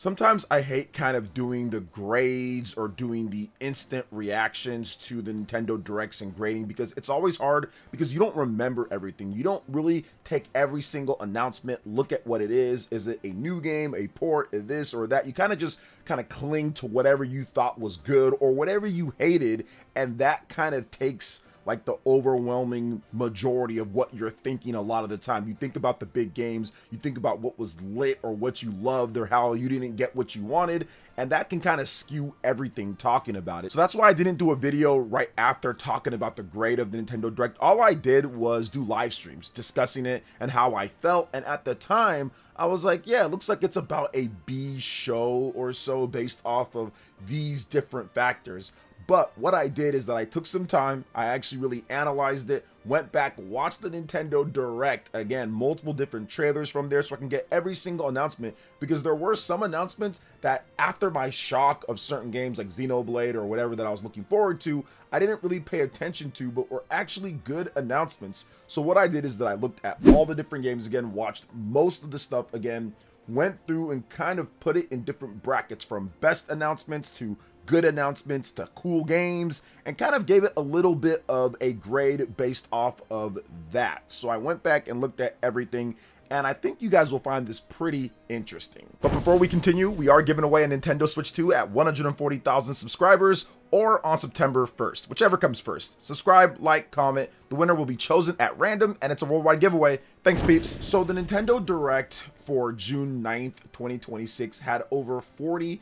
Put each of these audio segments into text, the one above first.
Sometimes I hate kind of doing the grades or doing the instant reactions to the Nintendo Directs and grading because it's always hard because you don't remember everything. You don't really take every single announcement, look at what it is. Is it a new game, a port, this or that? You kind of just kind of cling to whatever you thought was good or whatever you hated, and that kind of takes like the overwhelming majority of what you're thinking a lot of the time. You think about the big games, you think about what was lit or what you loved or how you didn't get what you wanted, and that can kind of skew everything talking about it. So that's why I didn't do a video right after talking about the grade of the Nintendo Direct. All I did was do live streams discussing it and how I felt, and at the time I was like, yeah, it looks like it's about a B show or so based off of these different factors. But what I did is that I took some time, I actually really analyzed it, went back, watched the Nintendo Direct, again, multiple different trailers from there so I can get every single announcement, because there were some announcements that after my shock of certain games like Xenoblade or whatever that I was looking forward to, I didn't really pay attention to, but were actually good announcements. So what I did is that I looked at all the different games again, watched most of the stuff again, went through and kind of put it in different brackets from best announcements to good announcements to cool games, and kind of gave it a little bit of a grade based off of that. So I went back and looked at everything, and I think you guys will find this pretty interesting. But before we continue, we are giving away a Nintendo Switch 2 at 140,000 subscribers or on September 1st, whichever comes first. Subscribe, like, comment. The winner will be chosen at random, and it's a worldwide giveaway. Thanks, peeps. So the Nintendo Direct for June 9th, 2026 had over 48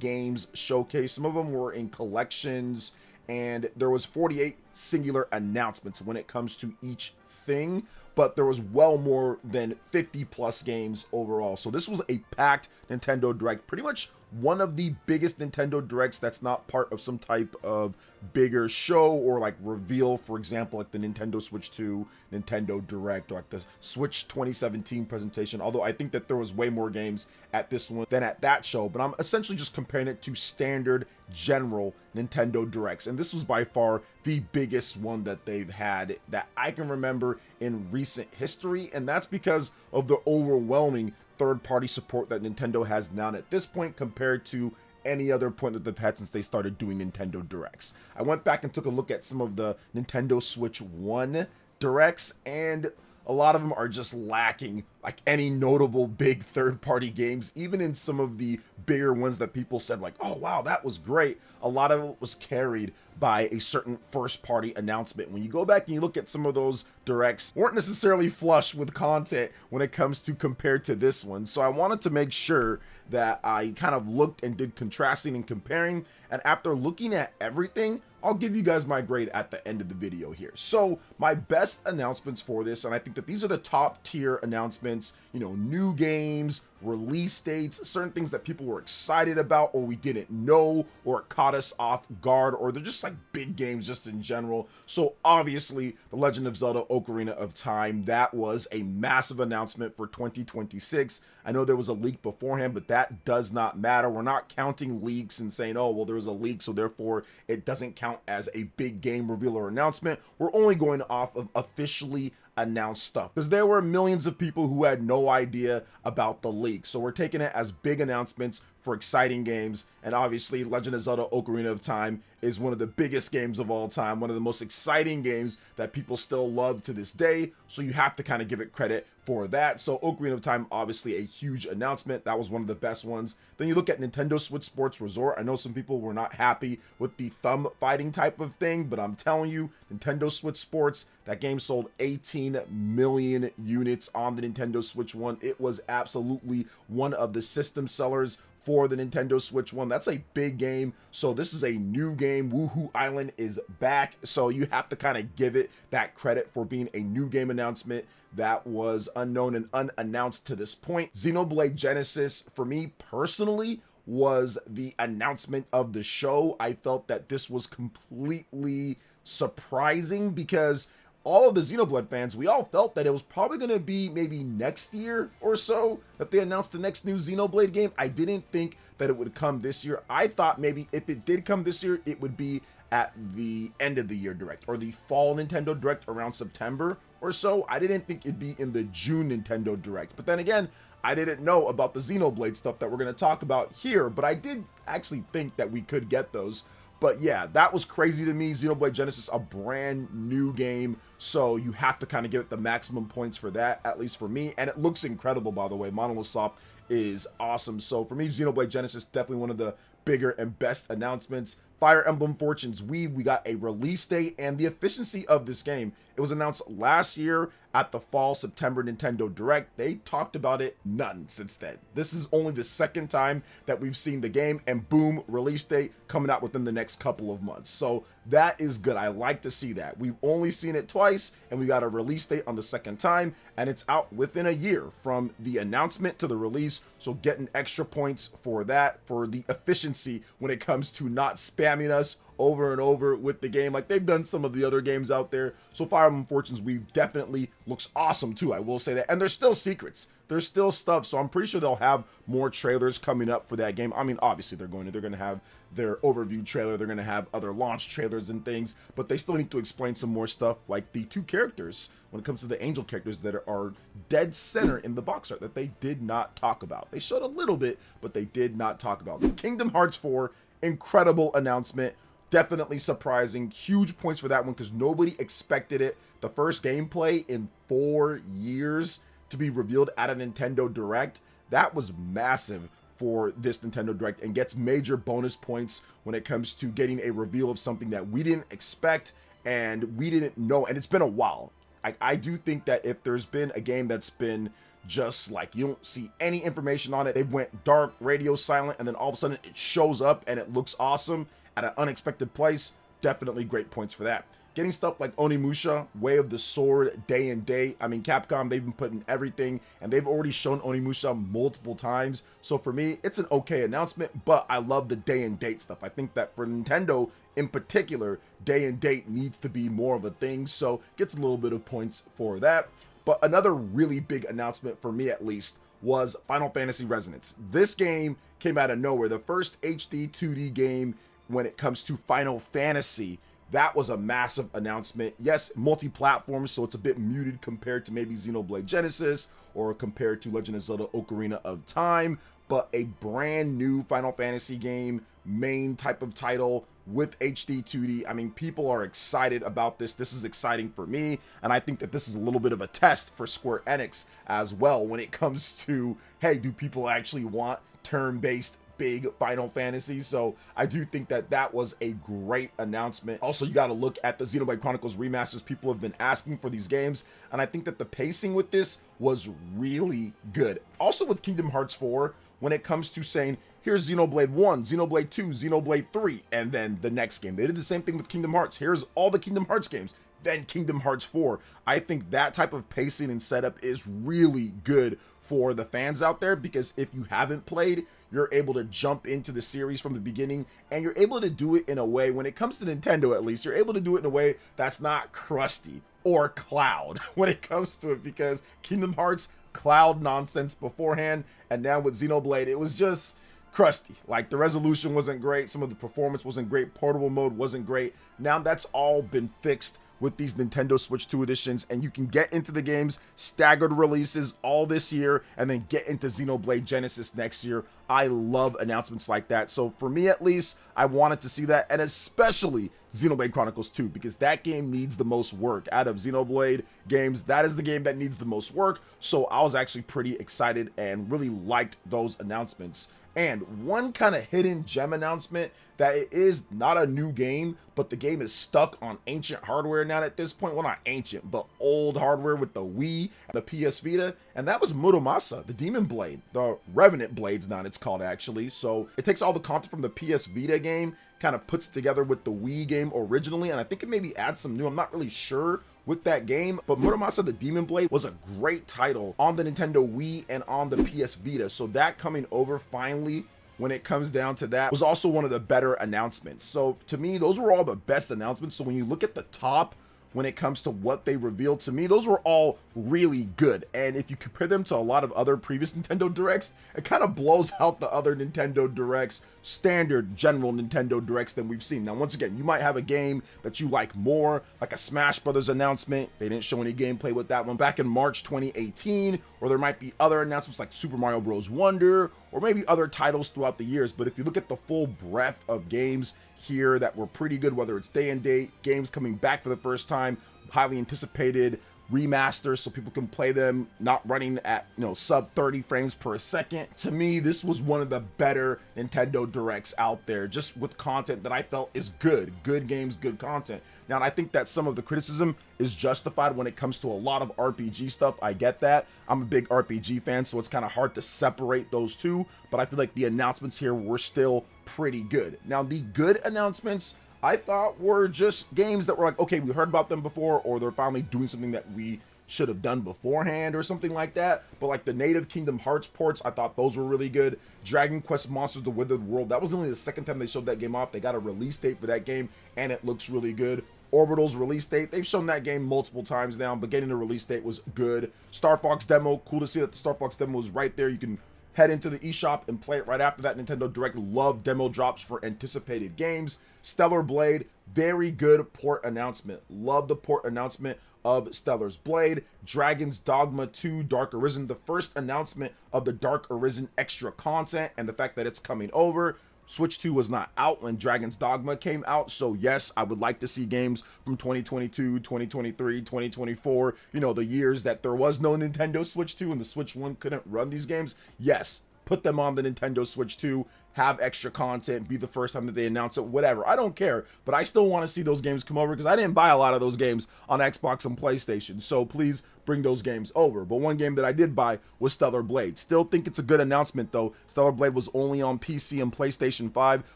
games showcased. Some of them were in collections, and there was 48 singular announcements when it comes to each thing, but there was well more than 50 plus games overall. So this was a packed Nintendo Direct, pretty much one of the biggest Nintendo Directs that's not part of some type of bigger show or like reveal, for example, like the Nintendo Switch 2 Nintendo Direct or like the Switch 2017 presentation, although I think that there was way more games at this one than at that show. But I'm essentially just comparing it to standard general Nintendo Directs, and this was by far the biggest one that they've had that I can remember in recent history, and that's because of the overwhelming third-party support that Nintendo has now at this point compared to any other point that they've had since they started doing Nintendo Directs. I went back and took a look at some of the Nintendo Switch 1 Directs, and a lot of them are just lacking like any notable big third-party games. Even in some of the bigger ones that people said like, oh wow, that was great, a lot of it was carried by a certain first-party announcement. When you go back and you look at some of those directs, weren't necessarily flush with content when it comes to compared to this one. So I wanted to make sure that I kind of looked and did contrasting and comparing, and after looking at everything, I'll give you guys my grade at the end of the video here. So my best announcements for this, and I think that these are the top tier announcements, you know, new games, release dates, certain things that people were excited about or we didn't know or it caught us off guard, or they're just like big games just in general. So obviously The Legend of Zelda Ocarina of Time, that was a massive announcement for 2026. I know there was a leak beforehand, but that does not matter. We're not counting leaks and saying, oh well, there was a leak so therefore it doesn't count as a big game reveal or announcement. We're only going off of officially announced stuff, because there were millions of people who had no idea about the leak. So we're taking it as big announcements for exciting games, and obviously Legend of Zelda Ocarina of Time is one of the biggest games of all time, one of the most exciting games that people still love to this day, so you have to kind of give it credit for that. So Ocarina of Time, obviously a huge announcement, that was one of the best ones. Then you look at Nintendo Switch Sports Resort. I know some people were not happy with the thumb fighting type of thing, but I'm telling you, Nintendo Switch Sports, that game sold 18 million units on the Nintendo Switch 1. It was absolutely one of the system sellers for the Nintendo Switch 1. That's a big game. So this is a new game. Woohoo Island is back. So you have to kind of give it that credit for being a new game announcement that was unknown and unannounced to this point. Xenoblade Genesis, for me personally, was the announcement of the show. I felt that this was completely surprising because all of the Xenoblade fans, we all felt that it was probably going to be maybe next year or so that they announced the next new Xenoblade game. I didn't think that it would come this year. I thought maybe if it did come this year, it would be at the end of the year Direct or the fall Nintendo Direct around September or so. I didn't think it'd be in the June Nintendo Direct. But then again, I didn't know about the Xenoblade stuff that we're going to talk about here, but I did actually think that we could get those. But yeah, that was crazy to me. Xenoblade Genesis, a brand new game, so you have to kind of give it the maximum points for that, at least for me. And it looks incredible, by the way. Monolith Soft is awesome. So for me, Xenoblade Genesis, definitely one of the bigger and best announcements. Fire Emblem Fortunes Weave, we got a release date and the efficiency of this game. It was announced last year at the fall September Nintendo Direct. They talked about it none since then. This is only the second time that we've seen the game, and boom, release date coming out within the next couple of months. So that is good. I like to see that. We've only seen it twice, and we got a release date on the second time, and it's out within a year from the announcement to the release. So getting extra points for that, for the efficiency when it comes to not spamming us over and over with the game like they've done some of the other games out there. So Fire Emblem Fortunes Weave definitely looks awesome too, I will say that. And there's still secrets, there's still stuff, so I'm pretty sure they'll have more trailers coming up for that game. I mean, obviously they're going to have their overview trailer, they're going to have other launch trailers and things, but they still need to explain some more stuff, like the two characters when it comes to the angel characters that are dead center in the box art that they did not talk about. They showed a little bit, but they did not talk about. Kingdom Hearts 4, incredible announcement. Definitely surprising. Huge points for that one because nobody expected it. The first gameplay in 4 years to be revealed at a Nintendo Direct. That was massive for this Nintendo Direct and gets major bonus points when it comes to getting a reveal of something that we didn't expect and we didn't know. And it's been a while. I do think that if there's been a game that's been just like you don't see any information on it, they went dark, radio silent, and then all of a sudden it shows up and it looks awesome at an unexpected place, definitely great points for that. Getting stuff like Onimusha, Way of the Sword, Day and Date. I mean, Capcom, they've been putting everything, and they've already shown Onimusha multiple times. So for me, it's an okay announcement, but I love the Day and Date stuff. I think that for Nintendo in particular, Day and Date needs to be more of a thing, so gets a little bit of points for that. But another really big announcement for me, at least, was Final Fantasy Resonance. This game came out of nowhere. The first HD 2D game when it comes to Final Fantasy. That was a massive announcement. Yes, multi-platform, so it's a bit muted compared to maybe Xenoblade Genesis or compared to Legend of Zelda Ocarina of Time, but a brand new Final Fantasy game, main type of title with HD 2D. I mean, people are excited about this. This is exciting for me, and I think that this is a little bit of a test for Square Enix as well when it comes to, hey, do people actually want turn-based big Final Fantasy? So I do think that that was a great announcement. Also, you got to look at the Xenoblade Chronicles remasters. People have been asking for these games, and I think that the pacing with this was really good. Also with Kingdom Hearts 4, when it comes to saying, here's Xenoblade 1, Xenoblade 2, Xenoblade 3, and then the next game. They did the same thing with Kingdom Hearts. Here's all the Kingdom Hearts games, then Kingdom Hearts 4. I think that type of pacing and setup is really good for the fans out there, because if you haven't played, you're able to jump into the series from the beginning, and you're able to do it in a way, when it comes to Nintendo at least, you're able to do it in a way that's not crusty or Cloud when it comes to it, because Kingdom Hearts, Cloud nonsense beforehand, and now with Xenoblade, it was just crusty. Like, the resolution wasn't great, some of the performance wasn't great, portable mode wasn't great. Now that's all been fixed with these Nintendo Switch 2 editions, and you can get into the games staggered releases all this year and then get into Xenoblade Genesis next year. I love announcements like that. So for me, at least, I wanted to see that, and especially Xenoblade Chronicles 2, because that game needs the most work. Out of Xenoblade games, that is the game that needs the most work. So I was actually pretty excited and really liked those announcements. And one kind of hidden gem announcement, that it is not a new game, but the game is stuck on ancient hardware now at this point. Well, not ancient, but old hardware with the Wii and the PS Vita. And that was Muramasa, the Demon Blade. The Revenant Blade's not it's called, actually. So it takes all the content from the PS Vita game, kind of puts together with the Wii game originally, and I think it maybe adds some new. I'm not really sure with that game, but Muramasa the Demon Blade was a great title on the Nintendo Wii and on the PS Vita. So that coming over finally, when it comes down to that, was also one of the better announcements. So to me, those were all the best announcements. So when you look at the top when it comes to what they revealed. To me, those were all really good. And if you compare them to a lot of other previous Nintendo Directs, it kind of blows out the other Nintendo Directs, standard general Nintendo Directs than we've seen. Now, once again, you might have a game that you like more, like a Smash Brothers announcement. They didn't show any gameplay with that one back in March 2018, or there might be other announcements like Super Mario Bros. Wonder, or maybe other titles throughout the years. But if you look at the full breadth of games here that were pretty good, whether it's day and date, games coming back for the first time, highly anticipated, remasters so people can play them not running at sub 30 frames per second. To me, this was one of the better Nintendo Directs out there, just with content that I felt is good games, good content. Now, I think that some of the criticism is justified when it comes to a lot of RPG stuff. I get that. I'm a big RPG fan, so it's kind of hard to separate those two, but I feel like the announcements here were still pretty good. Now, the good announcements I thought were just games that were like, okay, we heard about them before, or they're finally doing something that we should have done beforehand or something like that. But like the native Kingdom Hearts ports, I thought those were really good. Dragon Quest Monsters: The Withered World, that was only the second time they showed that game off. They got a release date for that game, and it looks really good. Orbital's release date, they've shown that game multiple times now, but getting a release date was good. Star Fox demo, cool to see that the Star Fox demo was right there. You can head into the eShop and play it right after that. Nintendo Direct, love demo drops for anticipated games. Stellar Blade, very good port announcement. Love the port announcement of Stellar's Blade. Dragon's Dogma 2 Dark Arisen, the first announcement of the Dark Arisen extra content and the fact that it's coming over. Switch 2 was not out when Dragon's Dogma came out, so yes, I would like to see games from 2022, 2023, 2024, the years that there was no Nintendo Switch 2 and the Switch 1 couldn't run these games. Yes, put them on the Nintendo Switch 2, have extra content, be the first time that they announce it, whatever. I don't care, but I still want to see those games come over because I didn't buy a lot of those games on Xbox and PlayStation, so please bring those games over. But one game that I did buy was Stellar Blade. Still think it's a good announcement though. Stellar Blade was only on PC and PlayStation 5,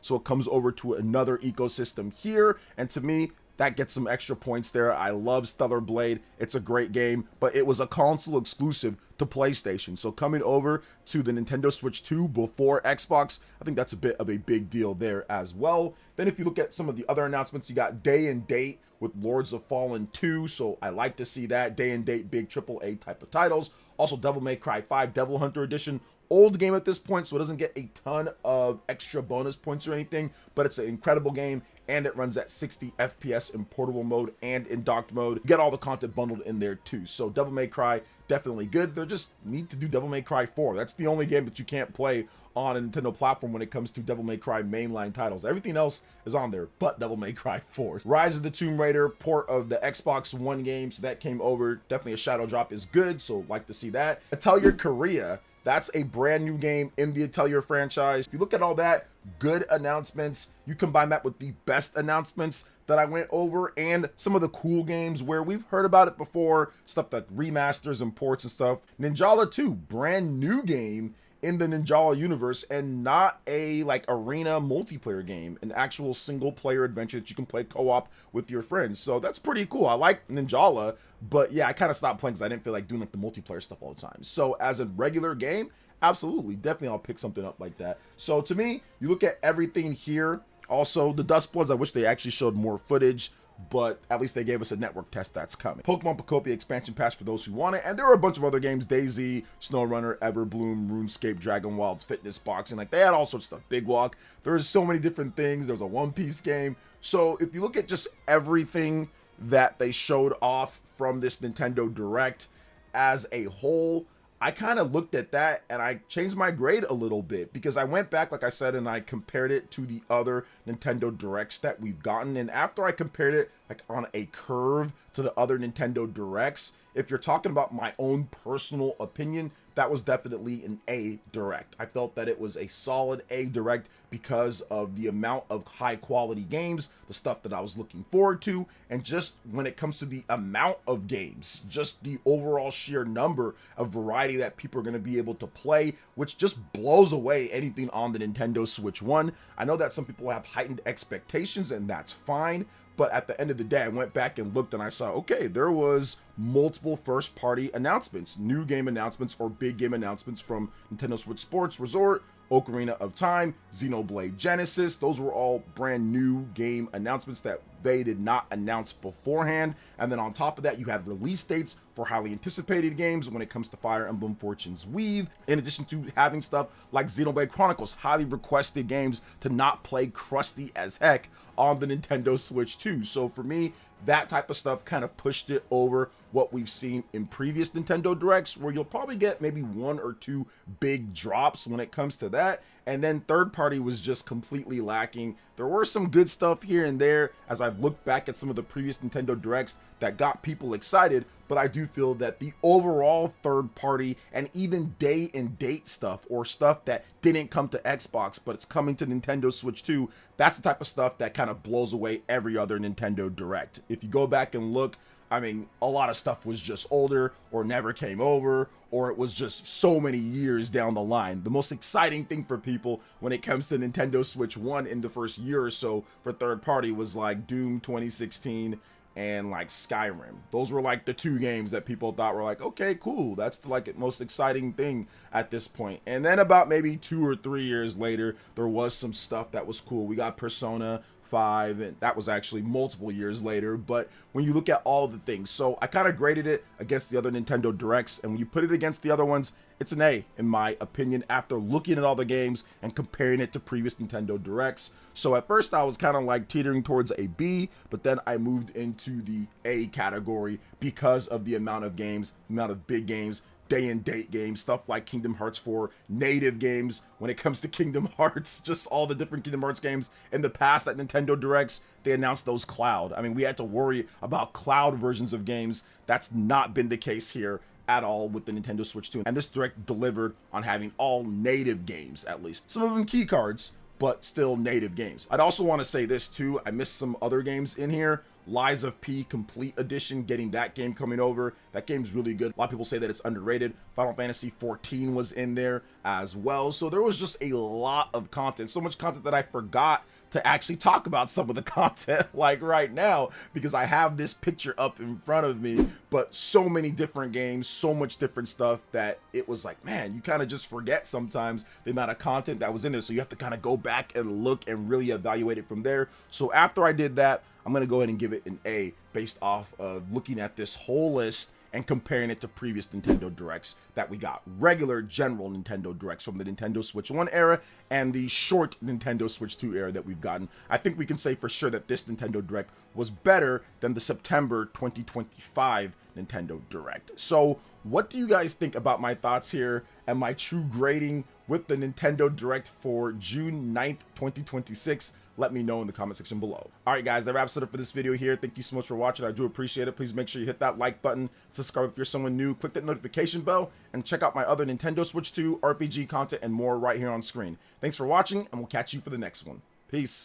so it comes over to another ecosystem here, and to me, that gets some extra points there. I love Stellar Blade. It's a great game, but it was a console exclusive to PlayStation. So coming over to the Nintendo Switch 2 before Xbox, I think that's a bit of a big deal there as well. Then if you look at some of the other announcements, you got Day and Date with Lords of Fallen 2. So I like to see that. Day and Date, big AAA type of titles. Also Devil May Cry 5 Devil Hunter Edition. Old game at this point, so it doesn't get a ton of extra bonus points or anything, but it's an incredible game, and it runs at 60 FPS in portable mode and in docked mode. You get all the content bundled in there too. So Devil May Cry, definitely good. They just need to do Devil May Cry 4. That's the only game that you can't play on a Nintendo platform when it comes to Devil May Cry mainline titles. Everything else is on there, but Devil May Cry 4. Rise of the Tomb Raider, port of the Xbox One game, so that came over. Definitely a shadow drop is good, so like to see that. Atelier Korea, that's a brand new game in the Atelier franchise. If you look at all that, good announcements. You combine that with the best announcements that I went over and some of the cool games where we've heard about it before, stuff that remasters and ports and stuff. Ninjala 2, brand new game in the Ninjala universe, and not a like arena multiplayer game, an actual single player adventure that you can play co-op with your friends. So that's pretty cool. I like Ninjala, but yeah, I kind of stopped playing because I didn't feel like doing like the multiplayer stuff all the time. So as a regular game, absolutely, definitely I'll pick something up like that. So to me, you look at everything here. Also, the Dustbloods, I wish they actually showed more footage, but at least they gave us a network test that's coming. Pokemon Pocopia expansion pass for those who want it, and there were a bunch of other games, DayZ, SnowRunner, Everbloom, RuneScape, Dragon Wilds, Fitness Boxing, like they had all sorts of stuff. Big Walk, there's so many different things. There's a One Piece game. So if you look at just everything that they showed off from this Nintendo Direct as a whole, I kind of looked at that and I changed my grade a little bit because I went back, like I said, and I compared it to the other Nintendo Directs that we've gotten. And after I compared it like on a curve to the other Nintendo Directs, if you're talking about my own personal opinion, that was definitely an A Direct. I felt that it was a solid A Direct because of the amount of high quality games, the stuff that I was looking forward to, and just when it comes to the amount of games, just the overall sheer number of variety that people are going to be able to play, which just blows away anything on the Nintendo Switch 1. I know that some people have heightened expectations, and that's fine. But at the end of the day, I went back and looked and I saw, okay, there was multiple first-party announcements, new game announcements or big game announcements from Nintendo Switch Sports Resort, Ocarina of Time, Xenoblade Genesis. Those were all brand new game announcements that they did not announce beforehand. And then on top of that, you had release dates for highly anticipated games when it comes to Fire Emblem Fortune's Weave, in addition to having stuff like Xenoblade Chronicles, highly requested games to not play crusty as heck on the Nintendo Switch 2. So for me, that type of stuff kind of pushed it over what we've seen in previous Nintendo Directs, where you'll probably get maybe 1 or 2 big drops when it comes to that. And then third party was just completely lacking. There were some good stuff here and there as I've looked back at some of the previous Nintendo Directs that got people excited, but I do feel that the overall third party and even day and date stuff, or stuff that didn't come to Xbox but it's coming to Nintendo Switch 2, that's the type of stuff that kind of blows away every other Nintendo Direct. If you go back and look, I mean, a lot of stuff was just older or never came over, or it was just so many years down the line. The most exciting thing for people when it comes to Nintendo Switch 1 in the first year or so for third party was like Doom 2016 and like Skyrim. Those were like the 2 games that people thought were like, okay, cool, that's the like most exciting thing at this point. And then about maybe 2 or 3 years later, there was some stuff that was cool. We got Persona 5, and that was actually multiple years later. But when you look at all the things, so I kind of graded it against the other Nintendo Directs, and when you put it against the other ones, it's an A in my opinion after looking at all the games and comparing it to previous Nintendo Directs. So at first I was kind of like teetering towards a B, but then I moved into the A category because of the amount of games, amount of big games, day and date games, stuff like Kingdom Hearts 4, native games when it comes to Kingdom Hearts, just all the different Kingdom Hearts games in the past at Nintendo Directs. They announced those cloud. I mean, we had to worry about cloud versions of games. That's not been the case here at all with the Nintendo Switch 2. And this Direct delivered on having all native games, at least. Some of them key cards, but still native games. I'd also want to say this too, I missed some other games in here. Lies of P Complete Edition, getting that game coming over. That game's really good. A lot of people say that it's underrated. Final Fantasy 14 was in there as well. So there was just a lot of content. So much content that I forgot to actually talk about some of the content like right now, because I have this picture up in front of me, but so many different games, so much different stuff that it was like, man, you kind of just forget sometimes the amount of content that was in there. So you have to kind of go back and look and really evaluate it from there. So after I did that, I'm going to go ahead and give it an A based off of looking at this whole list and comparing it to previous Nintendo Directs that we got. Regular general Nintendo Directs from the Nintendo Switch 1 era and the short Nintendo Switch 2 era that we've gotten. I think we can say for sure that this Nintendo Direct was better than the September 2025 Nintendo Direct. So what do you guys think about my thoughts here and my true grading with the Nintendo Direct for June 9th, 2026? Let me know in the comment section below. All right, guys, that wraps it up for this video here. Thank you so much for watching. I do appreciate it. Please make sure you hit that like button, subscribe if you're someone new, click that notification bell, and check out my other Nintendo Switch 2 RPG content and more right here on screen. Thanks for watching, and we'll catch you for the next one. Peace.